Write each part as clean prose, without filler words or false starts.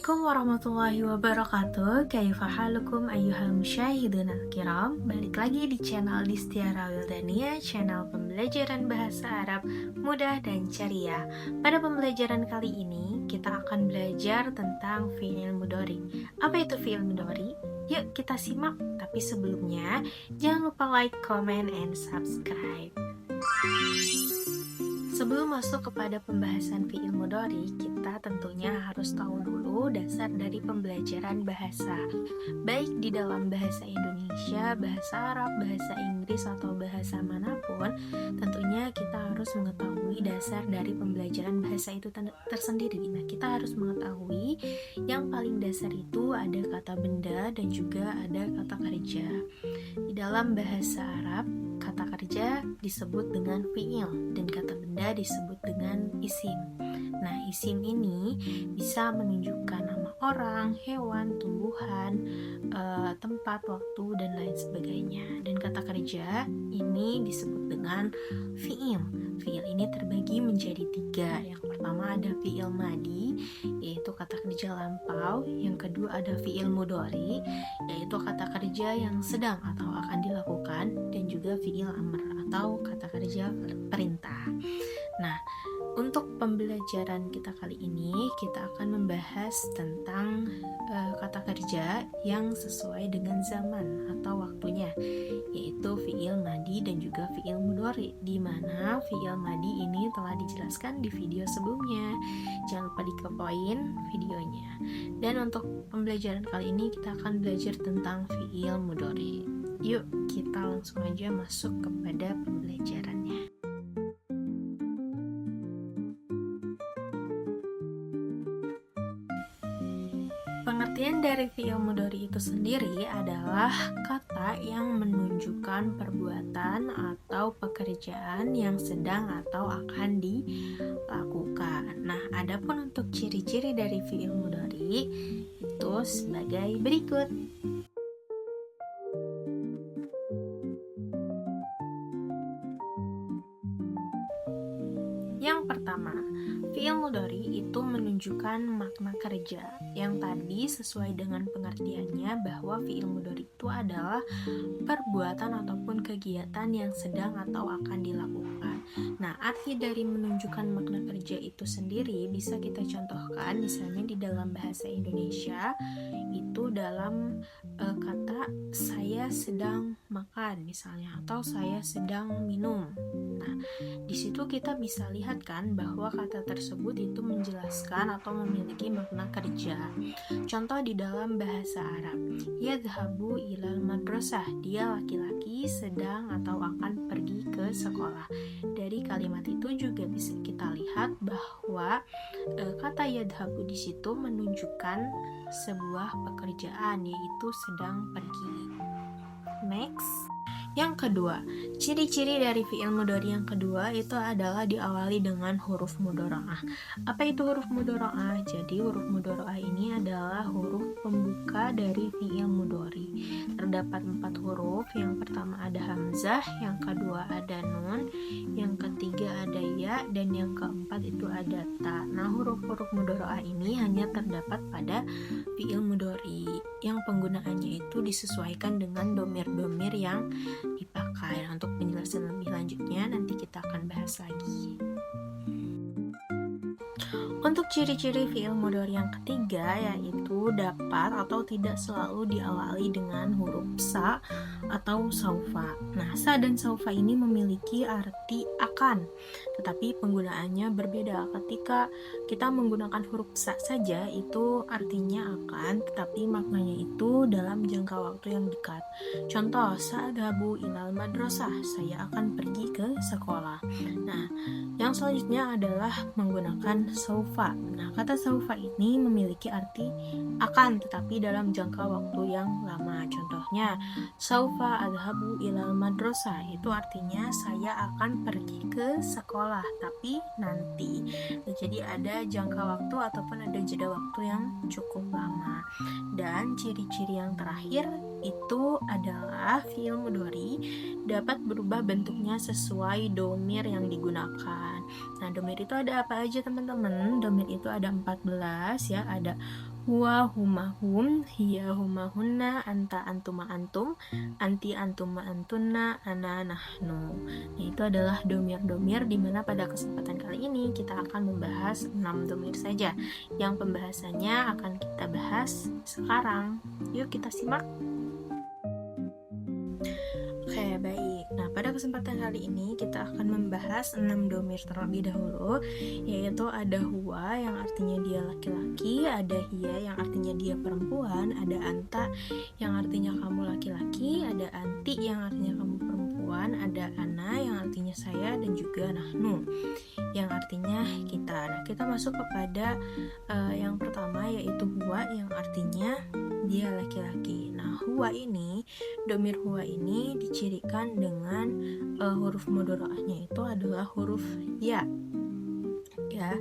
Assalamualaikum warahmatullahi wabarakatuh. Kaifa halukum ayyuhal musyahidun al-kiram. Balik lagi di channel Distiara Wildania, channel pembelajaran bahasa Arab mudah dan ceria. Pada pembelajaran kali ini, kita akan belajar tentang fi'il mudhari. Apa itu fi'il mudhari? Yuk kita simak. Tapi sebelumnya, jangan lupa like, comment, and subscribe. Sebelum masuk kepada pembahasan fi'il mudhari, kita tentunya harus tahu dulu dasar dari pembelajaran bahasa. Baik di dalam bahasa Indonesia, bahasa Arab, bahasa Inggris, atau bahasa manapun, tentunya kita harus mengetahui dasar dari pembelajaran bahasa itu tersendiri. Nah, kita harus mengetahui yang paling dasar itu ada kata benda dan juga ada kata kerja. Di dalam bahasa Arab, kata kerja disebut dengan fi'il dan kata benda disebut dengan isim. Nah, isim ini bisa menunjukkan nama orang, hewan, tumbuhan, tempat, waktu, dan lain sebagainya. Dan kata kerja ini disebut dengan fi'il. Fi'il ini terbagi menjadi 3. Yang pertama ada fi'il madi, yaitu kata kerja lampau. Yang kedua ada fi'il mudhari, yaitu kata kerja yang sedang atau akan dilakukan, dan juga fi'il amr atau kata kerja perintah. Nah, untuk pembelajaran kita kali ini, kita akan membahas tentang kata kerja yang sesuai dengan zaman atau waktunya, yaitu fi'il madi dan juga fi'il mudhari, di mana fi'il madi ini telah dijelaskan di video sebelumnya. Jangan lupa dikepoin videonya. Dan untuk pembelajaran kali ini, kita akan belajar tentang fi'il mudhari. Yuk, kita langsung aja masuk kepada pembelajarannya. Pengertian dari fi'il mudhari itu sendiri adalah kata yang menunjukkan perbuatan atau pekerjaan yang sedang atau akan dilakukan. Nah, adapun untuk ciri-ciri dari fi'il mudhari itu sebagai berikut. Yang pertama, fi'il mudhari itu menunjukkan makna kerja. Yang tadi sesuai dengan pengertiannya bahwa fi'il mudhari itu adalah perbuatan ataupun kegiatan yang sedang atau akan dilakukan. Nah, arti dari menunjukkan makna kerja itu sendiri bisa kita contohkan misalnya di dalam bahasa Indonesia itu dalam kata saya sedang makan misalnya, atau saya sedang minum. Nah, di situ kita bisa lihat kan bahwa kata tersebut itu menjelaskan atau memiliki makna kerja. Contoh di dalam bahasa Arab, yadhhabu ilal madrasah, dia laki-laki sedang atau akan pergi ke sekolah. Dari kalimat itu juga bisa kita lihat bahwa kata yadhhabu di situ menunjukkan sebuah pekerjaan, yaitu sedang pergi. Next. Yang kedua, ciri-ciri dari fi'il mudhari yang kedua itu adalah diawali dengan huruf mudhara'ah. Apa itu huruf mudhara'ah? Jadi huruf mudhara'ah ini adalah huruf pembuka dari fi'il mudhari. Terdapat 4 huruf. Yang pertama ada hamzah, yang kedua ada nun, yang ketiga ada ya, dan yang keempat itu ada ta. Nah, huruf-huruf mudhara'ah ini hanya terdapat pada fi'il mudhari yang penggunaannya itu disesuaikan dengan domir-domir yang dipakai. Untuk penjelasan lebih lanjutnya nanti kita akan bahas lagi. Untuk ciri-ciri fi'il mudhari yang ketiga yaitu dapat atau tidak selalu diawali dengan huruf sa atau saufa. Nah, sa dan saufa ini memiliki arti akan, tetapi penggunaannya berbeda. Ketika kita menggunakan huruf sa saja itu artinya akan, tetapi maknanya itu dalam jangka waktu yang dekat. Contoh, sa'adhabu ilal madrasah, saya akan pergi ke sekolah. Nah, yang selanjutnya adalah menggunakan saufa. Nah, kata saufa ini memiliki arti akan, tetapi dalam jangka waktu yang lama. Contohnya, saufa adhabu ilal madrasah, itu artinya saya akan pergi ke sekolah, tapi nanti. Jadi ada jangka waktu ataupun ada jeda waktu yang cukup lama. Dan ciri-ciri yang terakhir itu adalah fi'il mudhari dapat berubah bentuknya sesuai domir yang digunakan. Nah, domir itu ada apa aja teman-teman? Domir itu ada 14 ya, ada huwa huma hum, hiya huma hunna, anta antuma antum, anti antuma antunna, ana nahnu. Nah, itu adalah domir-domir di mana pada kesempatan kali ini kita akan membahas 6 domir saja yang pembahasannya akan kita bahas sekarang. Yuk kita simak. Oke, baik. Nah, pada kesempatan kali ini kita akan membahas 6 domir terlebih dahulu, yaitu ada huwa yang artinya dia laki-laki, ada hiya yang artinya dia perempuan, ada anta yang artinya kamu laki-laki, ada anti yang artinya kamu perempuan, ada ana yang artinya saya, dan juga nahnu yang artinya kita. Nah, kita masuk kepada yang pertama, yaitu huwa yang artinya dia laki-laki. Nah, huwa ini, domir huwa ini dicirikan dengan huruf mudhora'ahnya itu adalah huruf ya. Ya,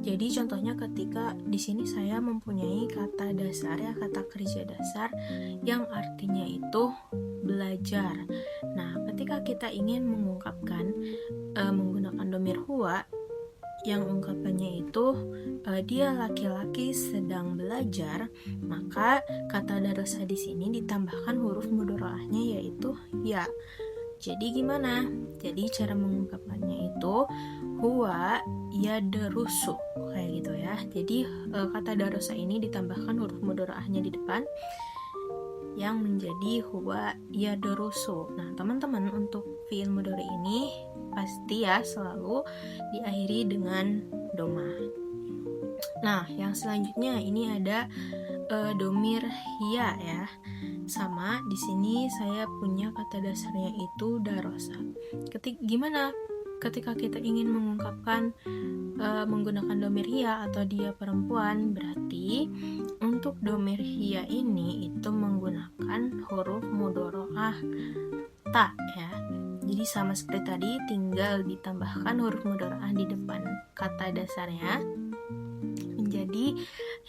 jadi contohnya ketika di sini saya mempunyai kata dasar ya, kata kerja dasar yang artinya itu belajar. Nah, ketika kita ingin mengungkapkan menggunakan domir huwa yang ungkapannya itu dia laki-laki sedang belajar, maka kata darasa di sini ditambahkan huruf mudhora'ahnya yaitu ya. Jadi gimana? Jadi cara mengungkapkannya itu huwa yadrusu, kayak gitu ya. Jadi kata darasa ini ditambahkan huruf mudhora'ahnya di depan yang menjadi huwa yadrusu. Nah, teman-teman, untuk fi'il mudhari ini pasti ya selalu diakhiri dengan doma. Nah, yang selanjutnya ini ada domir hiya ya. Sama di sini saya punya kata dasarnya itu darosa. Gimana ketika kita ingin mengungkapkan menggunakan domir hiya atau dia perempuan, berarti untuk domir hiya ini itu menggunakan huruf mudhora'ah ta ya. Jadi sama seperti tadi, tinggal ditambahkan huruf mudhora'ah di depan kata dasarnya menjadi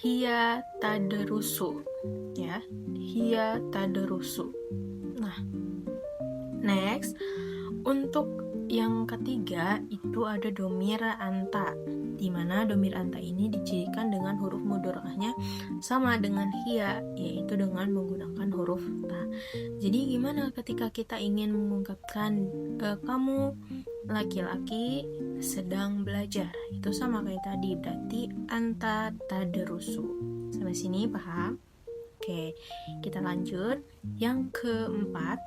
hiya tadrusu ya, hiya tadrusu. Nah, next untuk yang ketiga itu ada domir anta, di mana domir anta ini dicirikan dengan huruf mudhora'ahnya sama dengan hiya, yaitu dengan menggunakan huruf ta. Jadi gimana ketika kita ingin mengungkapkan kamu laki-laki sedang belajar, itu sama kayak tadi, berarti anta tadrusu. Sampai sini paham? Oke, kita lanjut. Yang keempat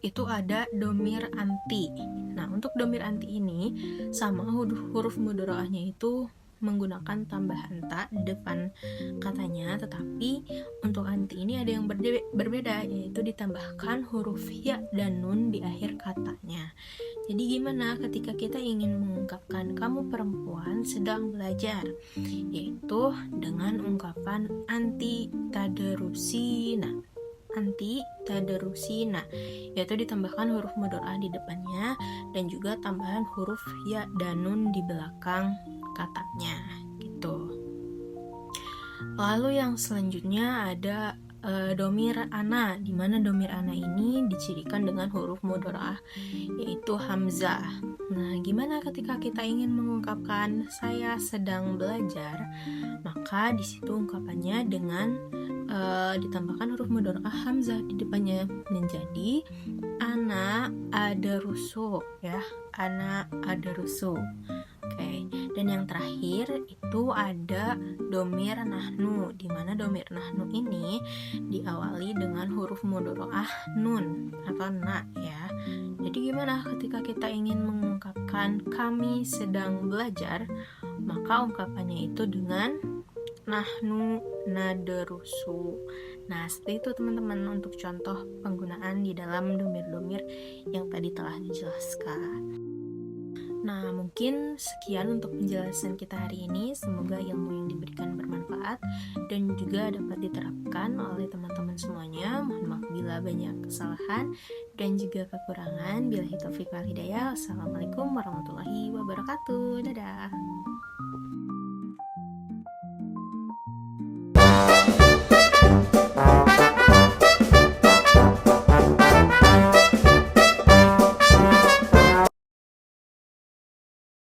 itu ada domir anti. Nah, untuk domir anti ini sama huruf mudhora'ahnya itu menggunakan tambahan ta di depan katanya, tetapi untuk anti ini ada yang berbeda, yaitu ditambahkan huruf ya dan nun di akhir katanya. Jadi gimana ketika kita ingin mengungkapkan kamu perempuan sedang belajar, yaitu dengan ungkapan anti tadrusina. Anti tadrusina, yaitu ditambahkan huruf mudhora'ah di depannya dan juga tambahan huruf ya dan nun di belakang katanya gitu. Lalu yang selanjutnya ada domir ana, di mana domir ana ini dicirikan dengan huruf mudhora'ah yaitu hamzah. Nah, gimana ketika kita ingin mengungkapkan saya sedang belajar, maka di situ ungkapannya dengan ditambahkan huruf mudhora'ah hamzah di depannya menjadi ana adrusu ya, ana adrusu. Oke, dan yang terakhir itu ada domir nahnu, di mana domir nahnu ini diawali dengan huruf mudhora'ah nun atau na ya. Jadi gimana ketika kita ingin mengungkapkan kami sedang belajar, maka ungkapannya itu dengan nahnu nadrusu. Nah, seperti itu teman-teman untuk contoh penggunaan di dalam domir-domir yang tadi telah dijelaskan. Nah, mungkin sekian untuk penjelasan kita hari ini. Semoga ilmu yang diberikan bermanfaat dan juga dapat diterapkan oleh teman-teman semuanya. Mohon maaf bila banyak kesalahan dan juga kekurangan. Billahi taufiq wal hidayah. Assalamualaikum warahmatullahi wabarakatuh. Dadah.